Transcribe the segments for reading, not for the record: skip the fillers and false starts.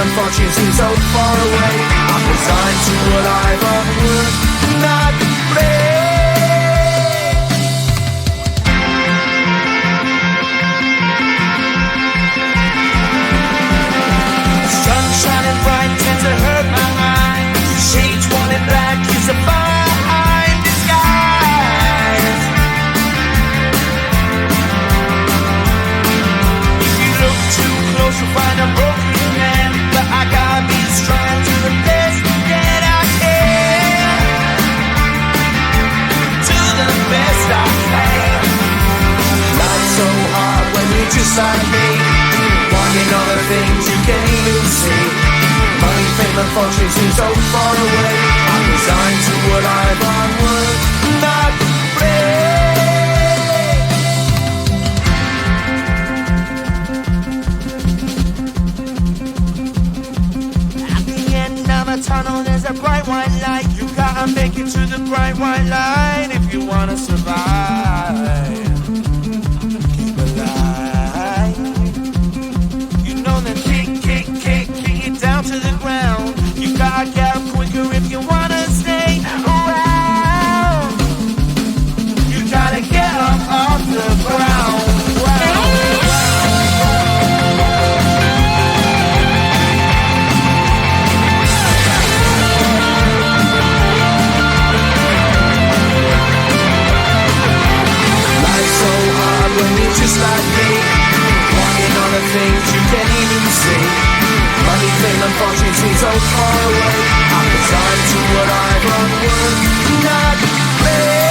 and fortune seem so far away. I'm resigned to what I've unworked, not brave. Sun shining bright tends to hurt my mind. Shades worn in black is a fine disguise. If you look too close, you'll find a broken man. But I gotta be strong to the best that I can. To the best I can. Life's so hard when you're just like me, wanting all the things you can't even see. Money, fame and fortune seem so far away. I'm resigned to what I've unworked, not brave. At the end of a tunnel there's a bright white light. You gotta make it to the bright white light if you wanna survive. Keep alive. You know that kick it down to the ground. You gotta get up quicker if you wanna stay around. You gotta get up off the ground. Life's so hard when you're just like me, wanting all the things you can't even see. Money, fame and fortune seem so far away. I'm resigned to what I've unworked, not brave.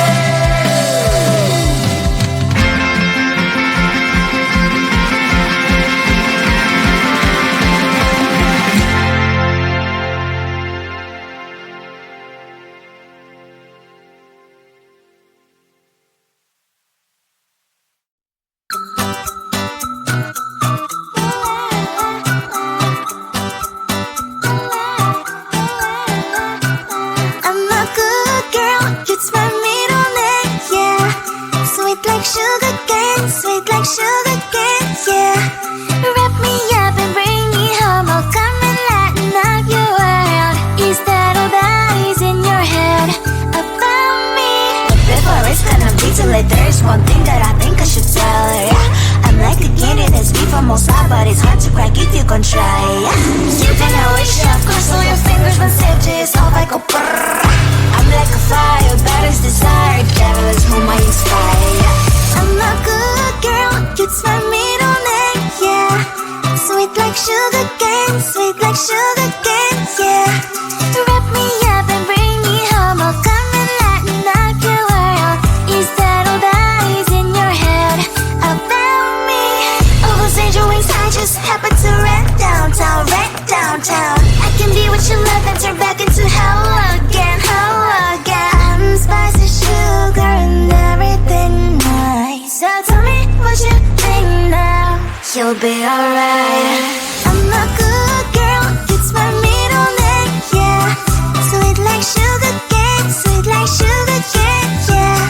There's one thing that I think I should tell her, yeah. I'm like a candy that's sweet from outside, but it's hard to crack if you can try, yeah. You can wish, of course, all your fingers when saved is off, I go brrrr. I'm like a fire, that is desire, devil is whom I inspire, yeah. I'm a good girl, it's my middle name, yeah. Sweet like sugar cane, yeah. Wrap me up and bring me home, I'll come and lighten up your world. Is that all that is in your head about me? Over angel wings, I just happen to rent downtown. I can be what you love and turn back into hell again. I'm spicy sugar and everything nice. So tell me what you think now. You'll be alright. I'm a good girl, it's my middle name, yeah. Sweet like sugar cane, yeah.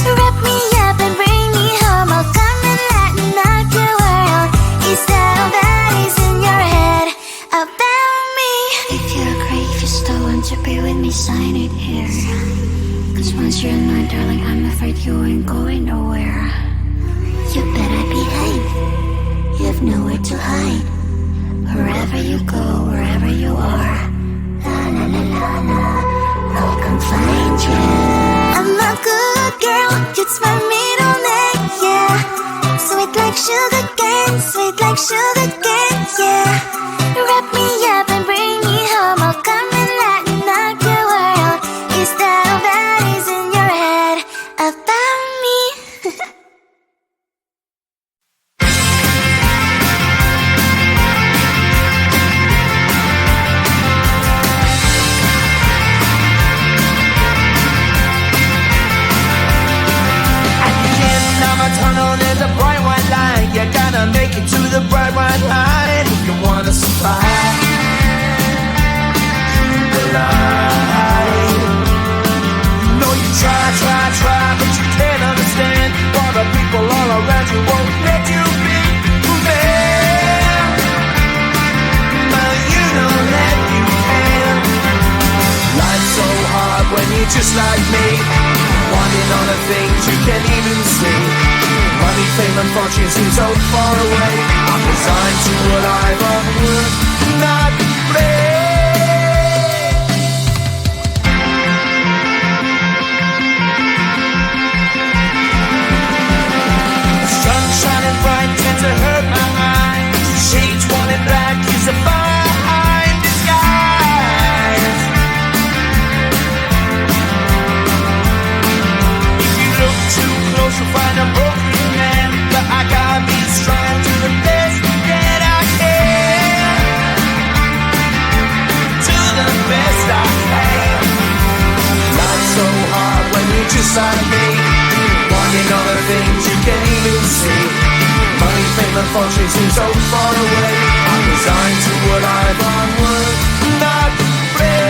Wrap me up and bring me home, I'll come and lighten up your world. Is that all that is in your head about me? If you're great, if you still want to be with me, sign it here. Cause once you're not, darling, I'm afraid you ain't going nowhere. You better behave, you have nowhere to hide. Wherever you go, wherever you are, la la la la la, I'll come find you. I'm a good girl, it's my middle name, yeah. Sweet like sugar cane, yeah. Wrap me up and bring me home, I'll come and lighten up your world. Is that all that is in your head about me? Tunnel, there's a bright white line. You gotta make it to the bright white line if you wanna survive. you're just like me, wanting all the things you can't even see. Money, fame and fortune seem so far away. I'm resigned to what I've would not play. Sun shining bright tends to hurt my eyes. Shades worn in black is a fine disguise. If you look too close you'll find a broken man, but I gotta be strong to the best that I can. To the best I can. Life's so hard when you're just like me, wanting all the things you can't even see. Money, fame and fortune seem so far away. I'm resigned to what I've would not play.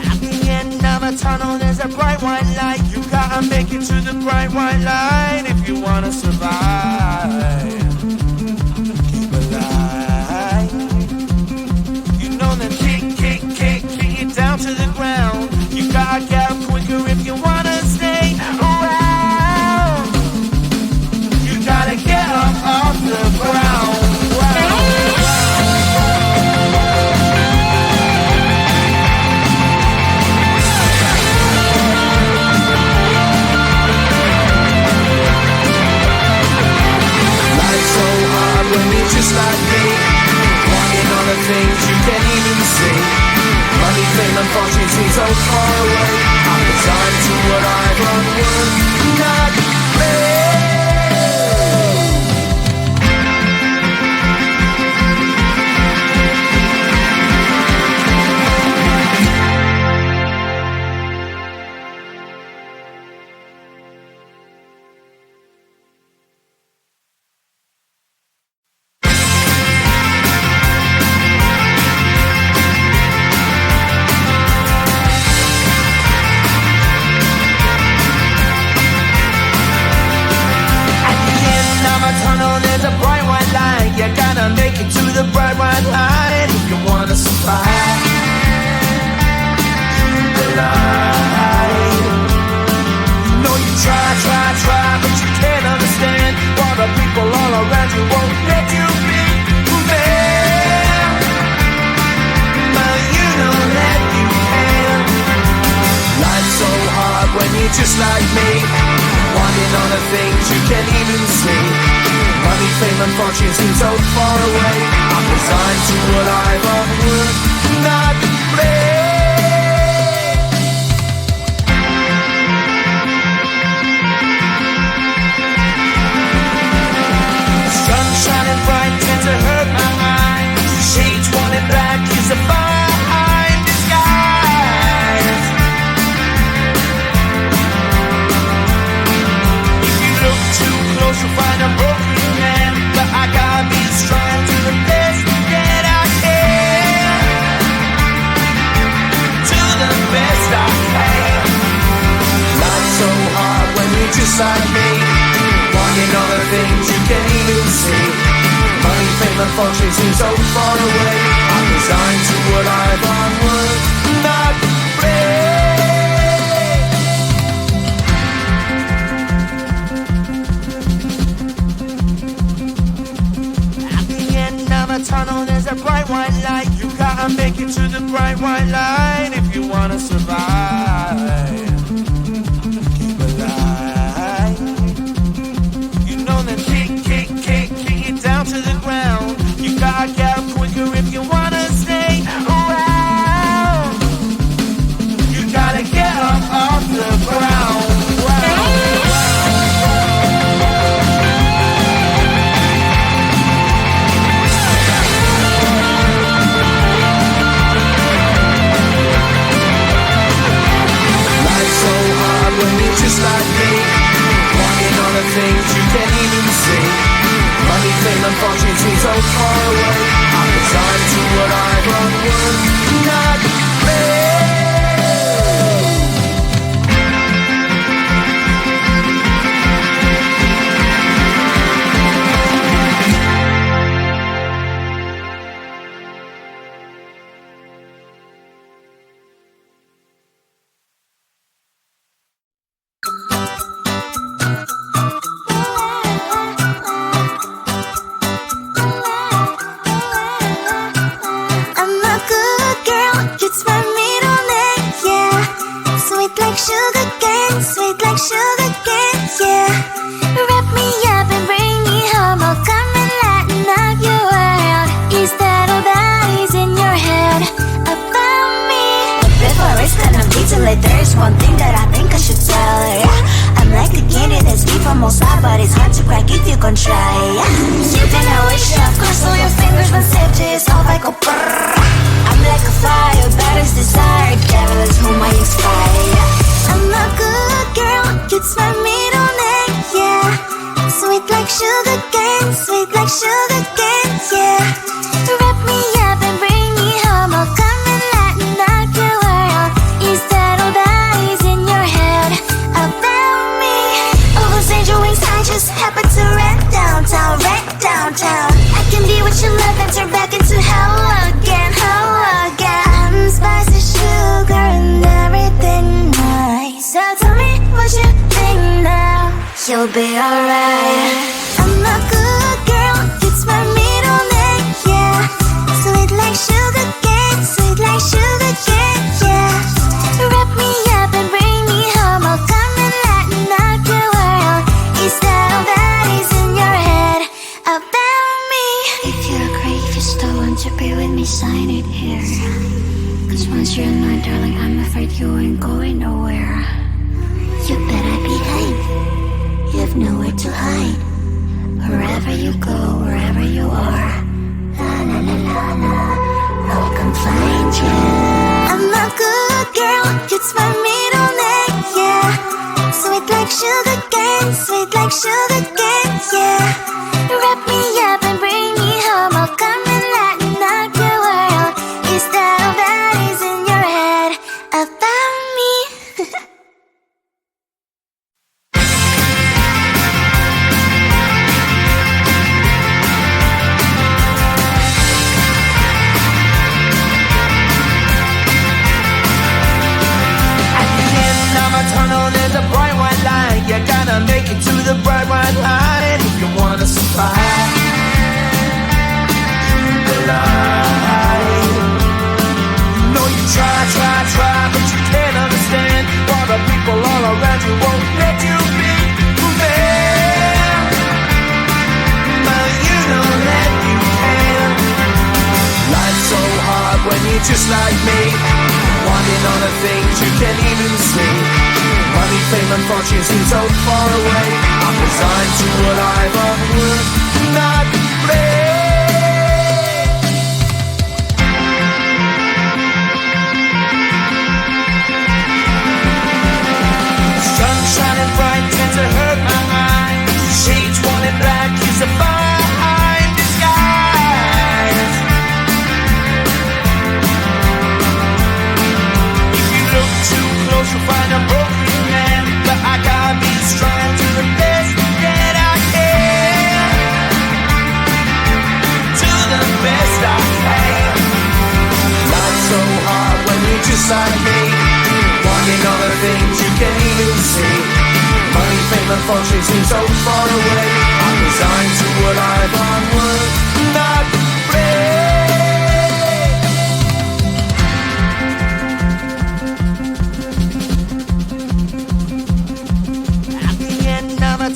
At the end of a tunnel there's a bright white light. You gotta make it to the bright white light if you wanna survive. Keep alive. You know the kick down to the ground. You gotta get up quicker if you wanna stay around. You gotta get up off the ground. Life's so hard when you're just like me, wanting all the things you can't even see. Money, fame and fortune seem so far away. I'm resigned to what I've would not play. There's a bright white light. You gotta make it to the bright white light if you wanna survive. Keep alive. You know you try, but you can't understand why the people all around you won't let you be who they are. But you know that you can. Life's so hard when you're just like me, wanting all the things you can't even see. Money, fame and fortune seem so far away. I'm resigned to what I've would not play. Sun shining bright tends to hurt my eyes. Shades worn in black is a fine disguise. If you look too close you'll find a broken man, but I gotta be strong to the best that I can. To the best I can. Life's so hard when you're just like me, wanting all the things you can't even see. Money, fame and fortune seem so far away. I'm resigned to what I've would not play. Tunnel, there's a bright white light. You gotta make it to the bright white light if you wanna survive. Keep alive. You know that kick it down to the ground. You gotta get up quicker if you wanna stay around. You gotta get up off the ground. Just like me, wanting all the things you can't even see. Money, fame and fortune seem so far away. I'm resigned to what I've would not play. yeah. Wrap me up and bring me home. I'll come and lighten up your world. Is that all that is in your head about me? But before it's gonna be too late, there's one thing that I think I should tell her, yeah. I'm like the candy that's deep from outside, but it's hard to crack if you can try, yeah. You can always shove, cross all your fingers when safety is off, I go brrrr. I'm like a fire, that is desire, devil is whom I inspire, yeah. I'm a good girl, it's my middle name, yeah. Sweet like sugar cane, sweet like sugar cane, yeah. Wrap me up and bring me home, I'll come and lighten up your world. Is that all that is in your head about me? All those angel wings I just happen to rent downtown, rent downtown. I can be what you love and turn back into hell again, hell again. I'm spicy sugar and everything nice. So tell me what you think now. You'll be alright. I'm a good girl, it's my middle name, yeah. Sweet like sugar cane, sweet like sugar cane, yeah. Wrap me up and bring me home, I'll come and lighten up your world. Is that all that is in your head about me? If you're great, if you still want to be with me, sign it here. Cause once you're mine, darling, I'm afraid you ain't going nowhere. You better behave, you have nowhere to hide. Wherever you go, wherever you are, la la la la la, I'll come find you. I'm a good girl, it's my middle name, yeah. Sweet like sugar cane, sweet like sugar cane, yeah. Wrap me up and bring me home, I'll come and lighten up your world. Is that all that is in your head about me? Tunnel, there's a bright white line. You gotta make it to the bright white line if you wanna survive the line. You know you try, but you can't understand why the people all around you won't let you be who they are. But you know that you can. Life's so hard when you're just like me, wanting all the things you can't even see. Money, fame and fortune seem so far away. I'm resigned to what I've unworked, not play. Sun shining bright tends to hurt my mind. Shades worn in black is a fine disguise. If you look too close you'll find a broken man, but I gotta be strong to the best that I can. To the best I can. Life's so hard when you're just like me, wanting all the things you can't even see. Money, fame and fortune seem so far away. I'm resigned to what I've unworked, not play.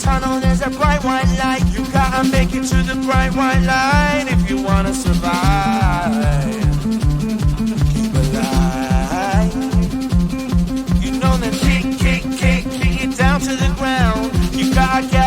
Tunnel, there's a bright white light. You gotta make it to the bright white light if you wanna survive. Keep alive. You know that kick it down to the ground. You gotta get